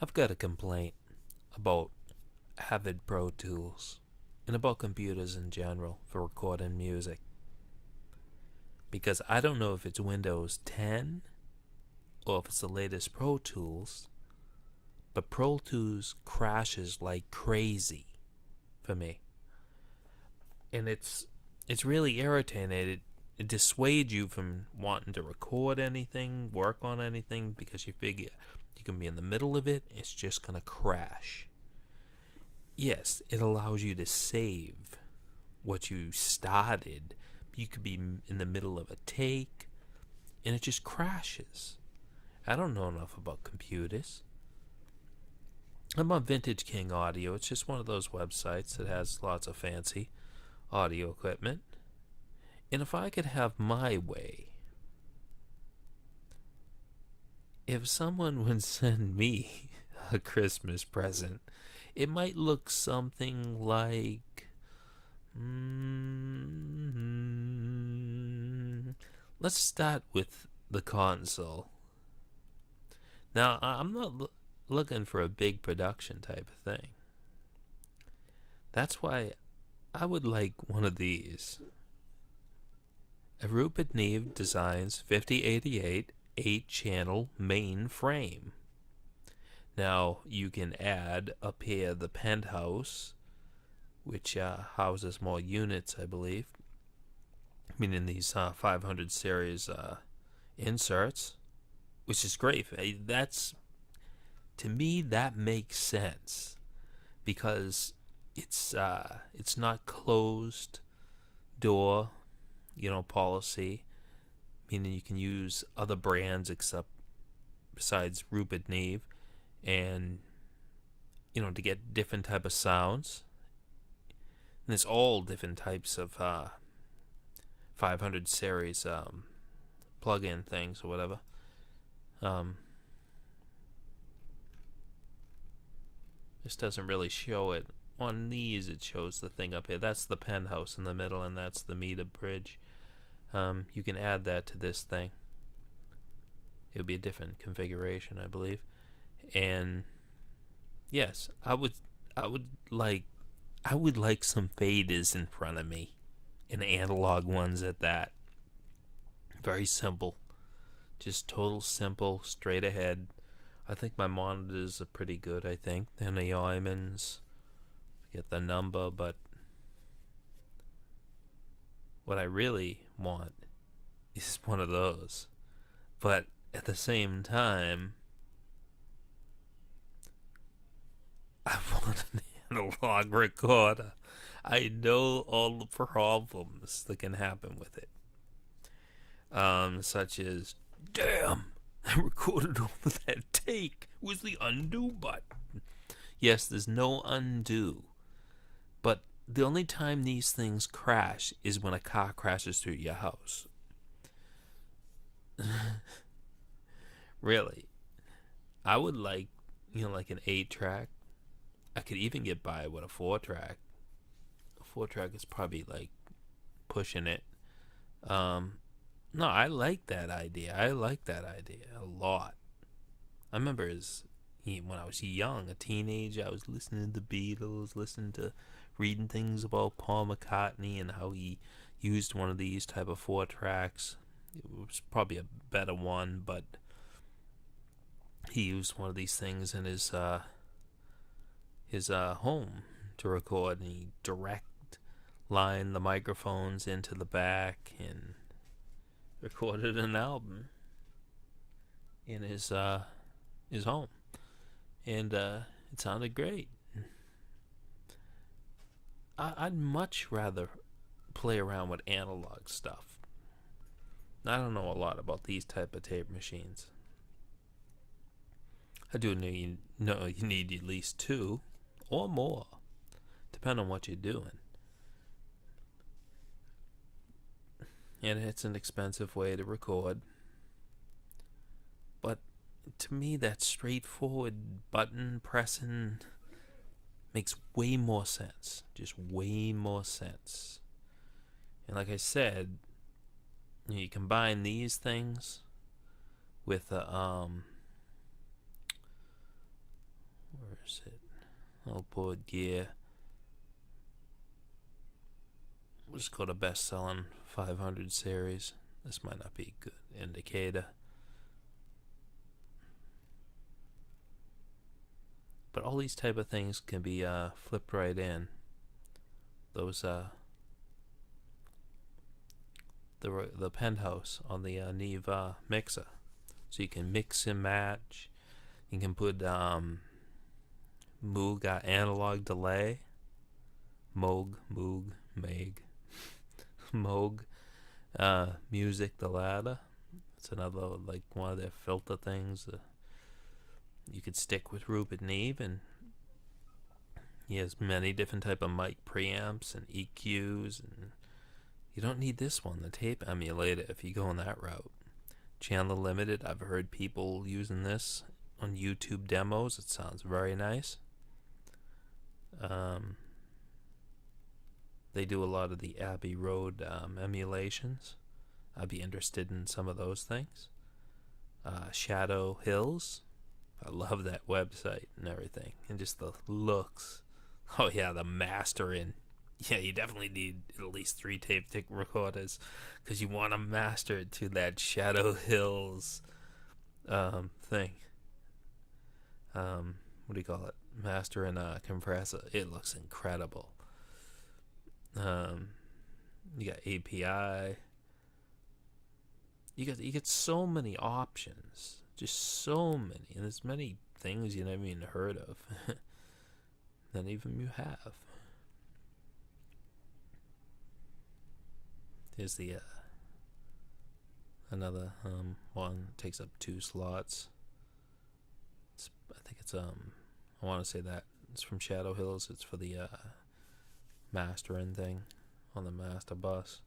I've got a complaint about Avid Pro Tools and about computers in general for recording music. Because I don't know if it's Windows 10 or if it's the latest Pro Tools, but Pro Tools crashes like crazy for me. And it's really irritating. It dissuades you from wanting to record anything, work on anything, because you figure you can be in the middle of it, it's just gonna crash. Yes, it allows you to save what you started. You could be in the middle of a take and it just crashes. I don't know enough about computers. I'm on Vintage King Audio. It's just one of those websites that has lots of fancy audio equipment. And if I could have my way, if someone would send me a Christmas present, it might look something like. Let's start with the console. Now, I'm not looking for a big production type of thing. That's why I would like one of these. A Rupert Neve Designs 5088 8-channel main frame. Now, you can add up here the Penthouse, which houses more units, I believe. Meaning these 500 series inserts, which is great. That's, to me, that makes sense because it's not closed door, policy, meaning you can use other brands except besides Rupert Neve, and to get different type of sounds. And it's all different types of 500 series plug-in things or whatever. This doesn't really show it. On these, it shows the thing up here. That's the Penthouse in the middle, and that's the meter bridge. You can add that to this thing. It would be a different configuration, I believe. And yes, I would like some faders in front of me, and analog ones at that. Very simple, just total simple, straight ahead. I think my monitors are pretty good. I think they're the Iman's. Get the number, but what I really want is one of those. But at the same time, I want an analog recorder. I know all the problems that can happen with it. Such as, damn, I recorded over that take. Was the undo button? Yes, there's no undo. But the only time these things crash is when a car crashes through your house. Really. I would like, like an 8-track. I could even get by with a 4-track. A 4-track is probably like pushing it. No, I like that idea. I like that idea a lot. I remember when I was young, a teenager, I was listening to the Beatles, reading things about Paul McCartney and how he used one of these type of 4-tracks. It was probably a better one, but he used one of these things in his home to record, and he direct lined the microphones into the back and recorded an album in his home, and it sounded great. I'd much rather play around with analog stuff. I don't know a lot about these type of tape machines. I do know you need at least 2 or more, depending on what you're doing. And it's an expensive way to record. But to me, that straightforward button pressing makes way more sense. Just way more sense. And like I said, you combine these things with Where is it? Outboard gear. We'll just go to best selling 500 series. This might not be a good indicator. But all these type of things can be flipped right in. Those the penthouse on the Neve mixer, so you can mix and match. You can put Moog analog delay, Moog, Meg, Moog music the ladder. It's another like one of their filter things. You could stick with Rupert Neve, and he has many different type of mic preamps and EQs, and you don't need this one, the tape emulator, if you go on that route. Channel limited, I've heard people using this on YouTube demos. It sounds very nice. They do a lot of the Abbey Road emulations. I'd be interested in some of those things. Shadow Hills, I love that website and everything, and just the looks. Oh yeah, the mastering. Yeah, you definitely need at least 3 tape deck recorders, because you want to master it to that Shadow Hills thing. What do you call it? Mastering a compressor. It looks incredible. You got API. You get so many options, just so many, and there's many things you never even heard of than even you have. Here's the another one, takes up 2 slots. I think it's I want to say that it's from Shadow Hills. It's for the mastering thing on the master bus.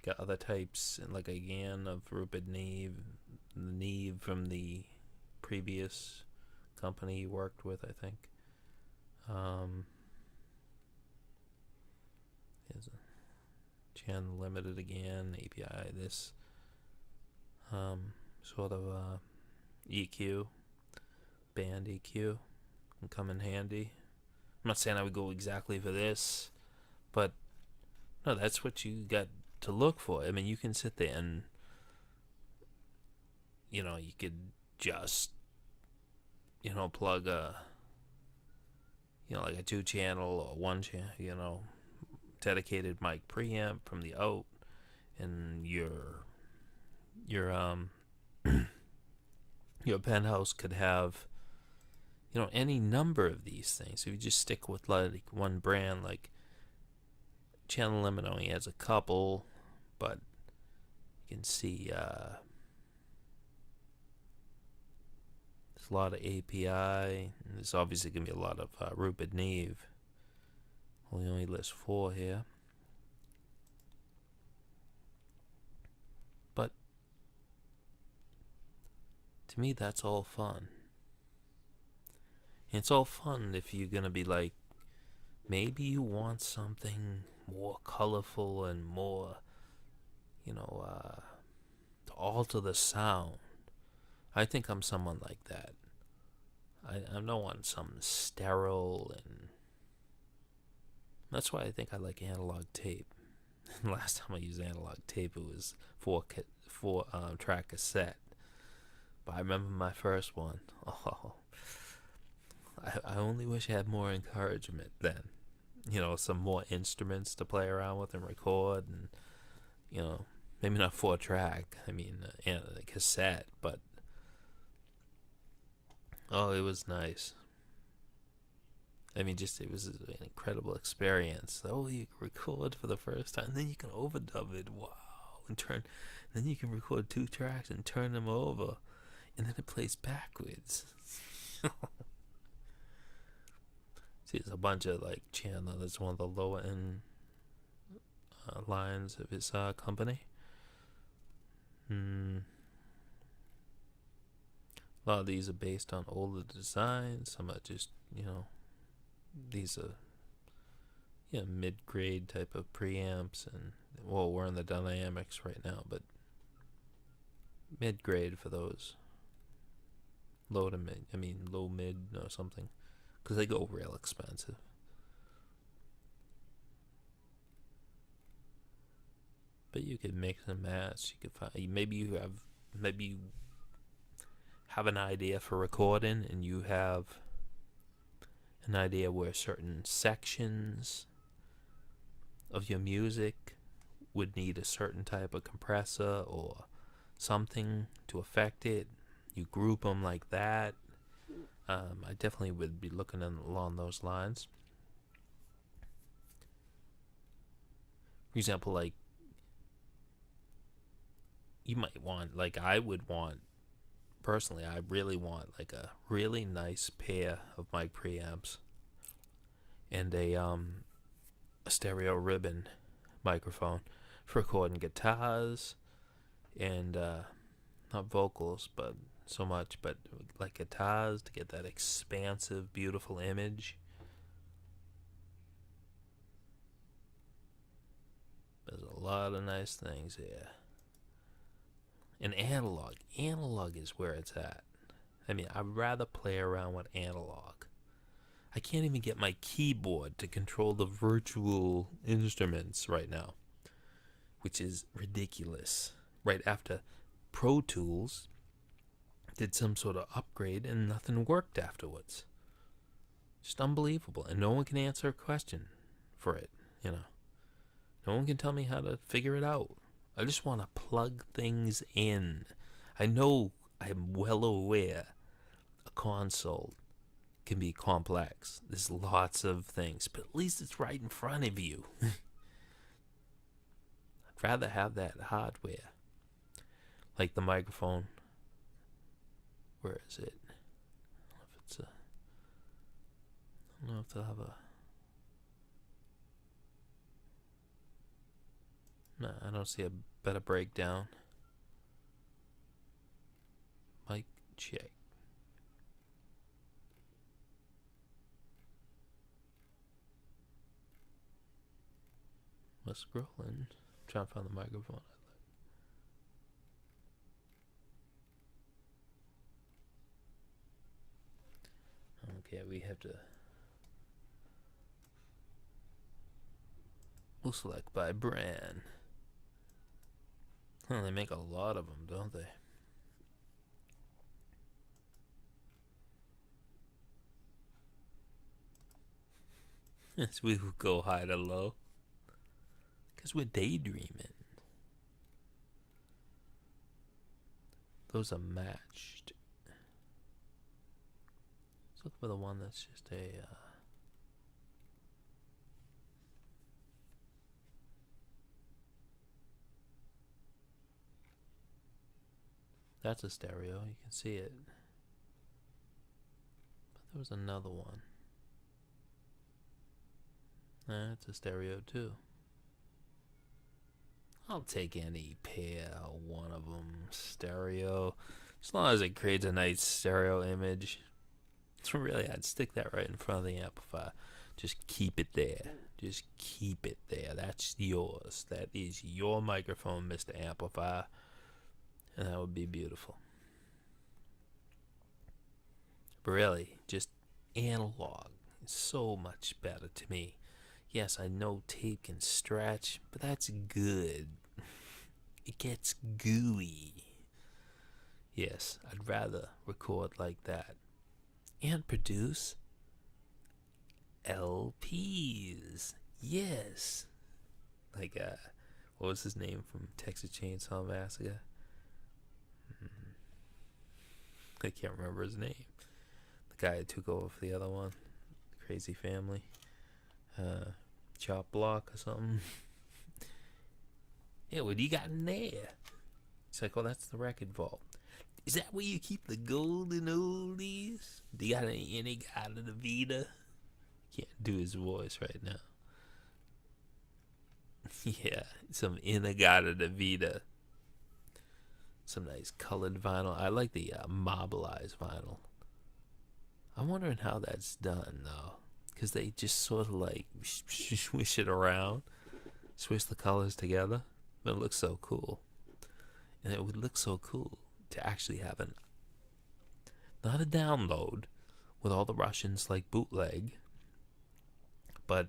Got other types, like again of Rupert Neve, the Neve from the previous company he worked with, I think. Here's a channel limited again, API, this sort of EQ, band EQ can come in handy. I'm not saying I would go exactly for this, but no, that's what you got to look for. I mean, you can sit there and, you could just, plug a, like a 2-channel or 1-channel, dedicated mic preamp from the out, and your your penthouse could have, any number of these things. If you just stick with like one brand, like Channel Limit only has a couple, but you can see there's a lot of API, and there's obviously going to be a lot of Rupert Neve. We only list 4 here. But to me, that's all fun. And it's all fun if you're going to be like, maybe you want something more colorful and more, to alter the sound. I think I'm someone like that. I don't want something sterile, and that's why I think I like analog tape. Last time I used analog tape, it was 4 track cassette. But I remember my first one. Oh, I only wish I had more encouragement then. Some more instruments to play around with and record, and maybe not 4 track. I mean, cassette, but it was nice. I mean, it was an incredible experience. You can record for the first time, then you can overdub it. Wow. Then you can record 2 tracks and turn them over, and then it plays backwards. See, there's a bunch of like Chandler. That's one of the lower end lines of his company. A lot of these are based on older designs. Some are just, these are mid-grade type of preamps, and we're in the dynamics right now, but mid-grade for those low to mid. I mean, low mid or something, because they go real expensive. But you could mix and match. You could find, maybe you have an idea for recording, and you have an idea where certain sections of your music would need a certain type of compressor or something to affect it. You group them like that. I definitely would be looking along those lines. For example, like, you might want, like, I would want, personally, I really want like a really nice pair of mic preamps and a stereo ribbon microphone for recording guitars and not vocals, but so much, but like guitars, to get that expansive, beautiful image. There's a lot of nice things here. And analog is where it's at. I mean, I'd rather play around with analog. I can't even get my keyboard to control the virtual instruments right now, which is ridiculous. Right after Pro Tools did some sort of upgrade and nothing worked afterwards. Just unbelievable. And no one can answer a question for it, you know. No one can tell me how to figure it out. I just want to plug things in. I know, I'm well aware a console can be complex. There's lots of things, but at least it's right in front of you. I'd rather have that hardware. Like the microphone. Where is it? I don't know if they'll have a... No, I don't see a better breakdown. Mic check. I'm scrolling, trying to find the microphone. Okay, we have to... We'll select by brand. Huh, they make a lot of them, don't they? Yes, we will go high to low. Because we're daydreaming. Those are matched. Let's look for the one that's just a... That's a stereo, you can see it. But there was another one. That's a stereo too. I'll take any pair, one of them, stereo. As long as it creates a nice stereo image. So really, I'd stick that right in front of the amplifier. Just keep it there. Just keep it there. That's yours. That is your microphone, Mr. Amplifier. And that would be beautiful. But really, just analog is so much better to me. Yes, I know tape can stretch, but that's good. It gets gooey. Yes, I'd rather record like that. And produce LPs. Yes. Like, what was his name from Texas Chainsaw Massacre? I can't remember his name. The guy who took over for the other one. Crazy Family. Chop Block or something. Yeah, what do you got in there? It's like, well, that's the record vault. Is that where you keep the golden oldies? Do you got any In-A-Gadda-Da-Vida? Can't do his voice right now. Yeah, some In-A-Gadda-Da-Vida. Some nice colored vinyl. I like the mobilized vinyl. I'm wondering how that's done, though. Because they just sort of like swish it around. Swish the colors together. But it looks so cool. And it would look so cool to actually have Not a download with all the Russians like bootleg, but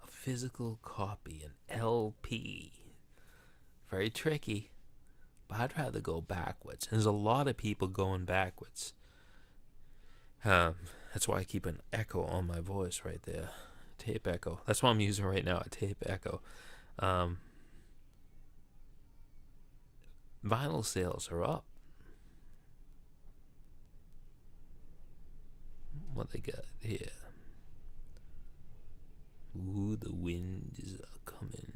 a physical copy, an LP. Very tricky, but I'd rather go backwards. There's a lot of people going backwards. That's why I keep an echo on my voice right there. Tape echo. That's what I'm using right now, a tape echo. Vinyl sales are up. What they got here? Ooh, the wind is coming.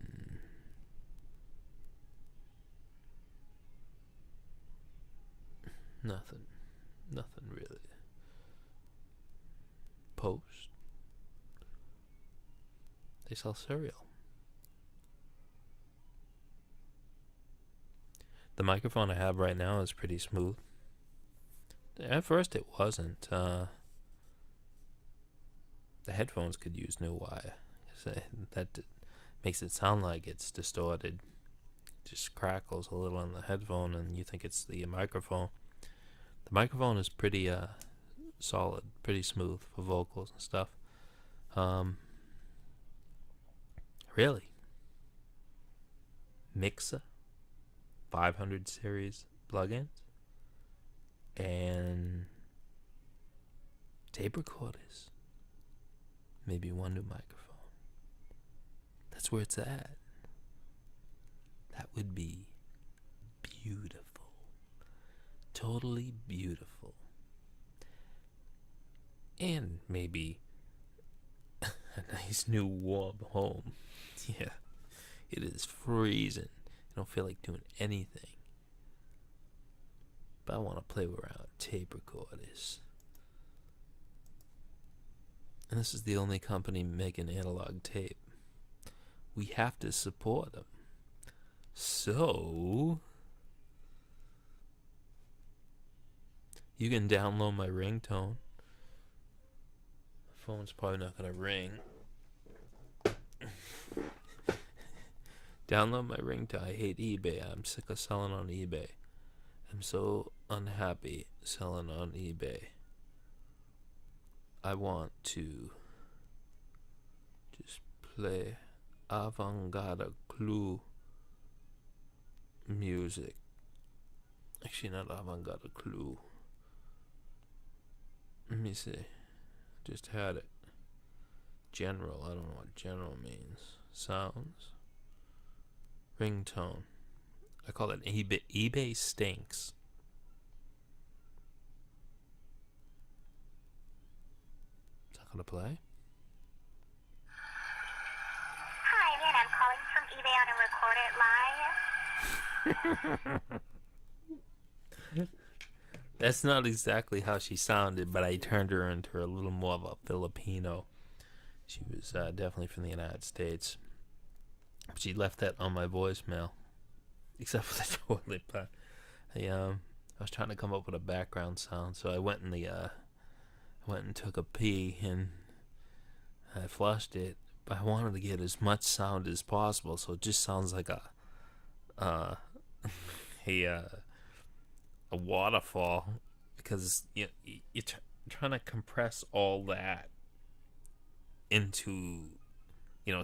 Nothing really. Post. They sell cereal. The microphone I have right now is pretty smooth. At first it wasn't. The headphones could use new wire. That makes it sound like it's distorted. It just crackles a little on the headphone and you think it's the microphone. The microphone is pretty solid, pretty smooth for vocals and stuff. Really. Mixer 500 series plugins and tape recorders. Maybe one new microphone. That's where it's at. That would be beautiful. Totally beautiful. And maybe a nice new warm home. Yeah, it is freezing. I don't feel like doing anything. But I want to play around with tape recorders. And this is the only company making analog tape. We have to support them. So you can download my ringtone. The phone's probably not gonna ring. Download my ringtone. I hate eBay. I'm sick of selling on eBay. I'm so unhappy selling on eBay. I want to just play avant-garde clue music. Actually, not avant-garde clue. Let me see. Just had it. General. I don't know what general means. Sounds. Ringtone. I call it eBay. eBay stinks. Is that gonna play? Hi, again, I'm calling from eBay on a recorded line. That's not exactly how she sounded, but I turned her into a little more of a Filipino. She was definitely from the United States. She left that on my voicemail, except for the toilet part. I was trying to come up with a background sound, so I went and took a pee and I flushed it. But I wanted to get as much sound as possible, so it just sounds like a waterfall, because you're trying to compress all that into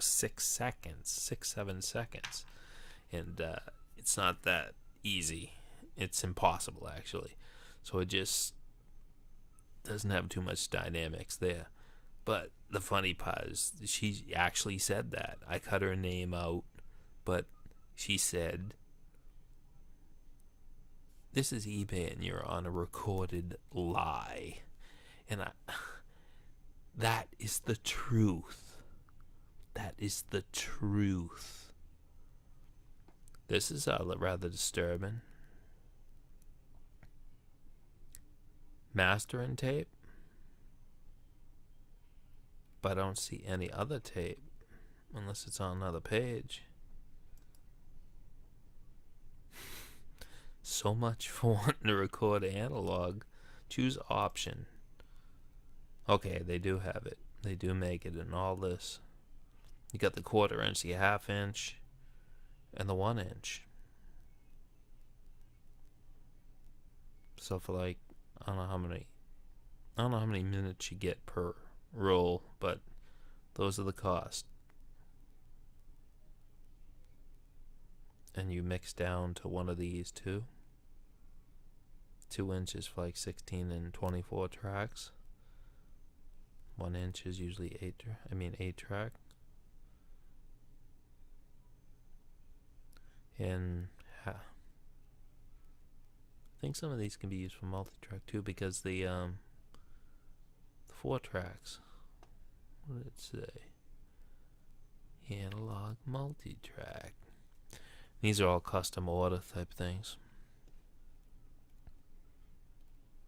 6 seconds, 6-7 seconds, and it's not that easy. It's impossible, actually. So it just doesn't have too much dynamics there. But the funny part is she actually said that. I cut her name out, but she said, "This is eBay and you're on a recorded lie." And that is the truth. That is the truth. This is rather disturbing. Mastering tape, but I don't see any other tape unless it's on another page. So much for wanting to record analog. Choose option. Okay, they do have it. They do make it in all this. You got the 1/4 inch, the 1/2 inch, and the 1 inch. So for like, I don't know how many, I don't know how many minutes you get per roll, but those are the cost. And you mix down to one of these too. 2 inches for like 16 and 24 tracks. 1 inch is usually 8 track. And I think some of these can be used for multi-track too, because the 4 tracks, what did it say? Analog multi-track. These are all custom order type things.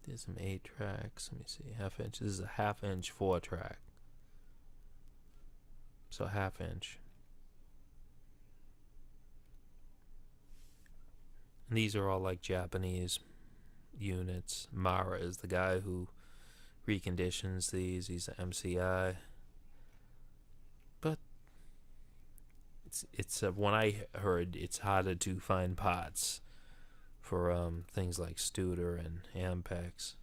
There's some 8 tracks. Let me see. Half inch. This is a half inch 4 track. So half inch. And these are all like Japanese units. Mara is the guy who reconditions these. He's an MCI. But it's when I heard it's harder to find parts for things like Studer and Ampex.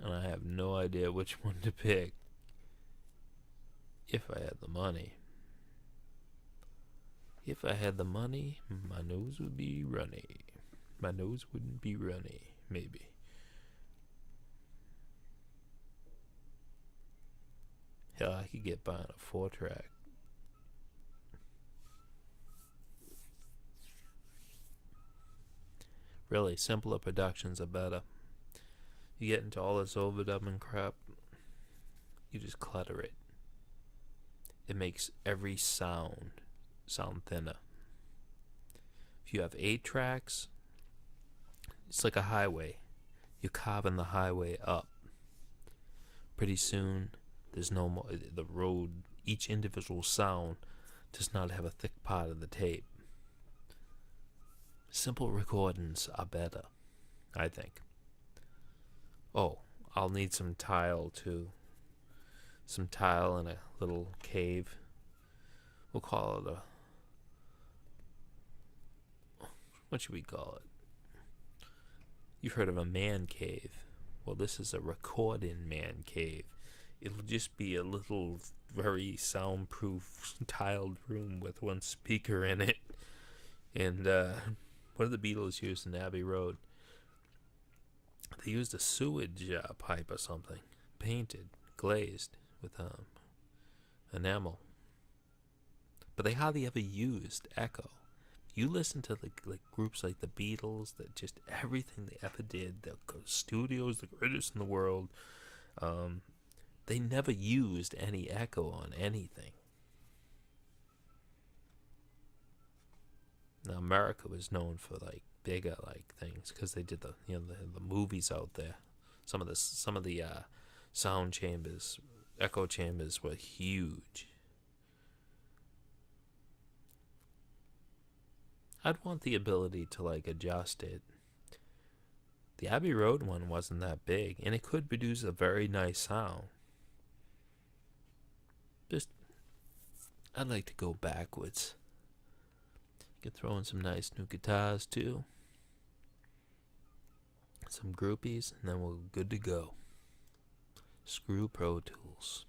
And I have no idea which one to pick if I had the money. If I had the money, my nose would be runny. My nose wouldn't be runny, maybe. Hell, I could get by on a 4 track. Really, simpler productions are better. You get into all this overdubbing crap, you just clutter it. It makes every sound thinner. If you have 8 tracks, it's like a highway. You're carving the highway up. Pretty soon, there's no more. The road, each individual sound does not have a thick part of the tape. Simple recordings are better, I think. Oh, I'll need some tile too. Some tile in a little cave. We'll call it what should we call it? You've heard of a man cave. Well, this is a recording man cave. It'll just be a little, very soundproof, tiled room with one speaker in it. And what did the Beatles use in Abbey Road? They used a sewage pipe or something, painted, glazed with enamel. But they hardly ever used echo. You listen to like groups like the Beatles, that just everything they ever did, the studios, the greatest in the world, they never used any echo on anything. Now America was known for like bigger like things because they did the movies out there. Some of the sound chambers, echo chambers were huge. I'd want the ability to like adjust it. The Abbey Road one wasn't that big, and it could produce a very nice sound. Just, I'd like to go backwards. You could throw in some nice new guitars too. Some groupies, and then we're good to go. Screw Pro Tools.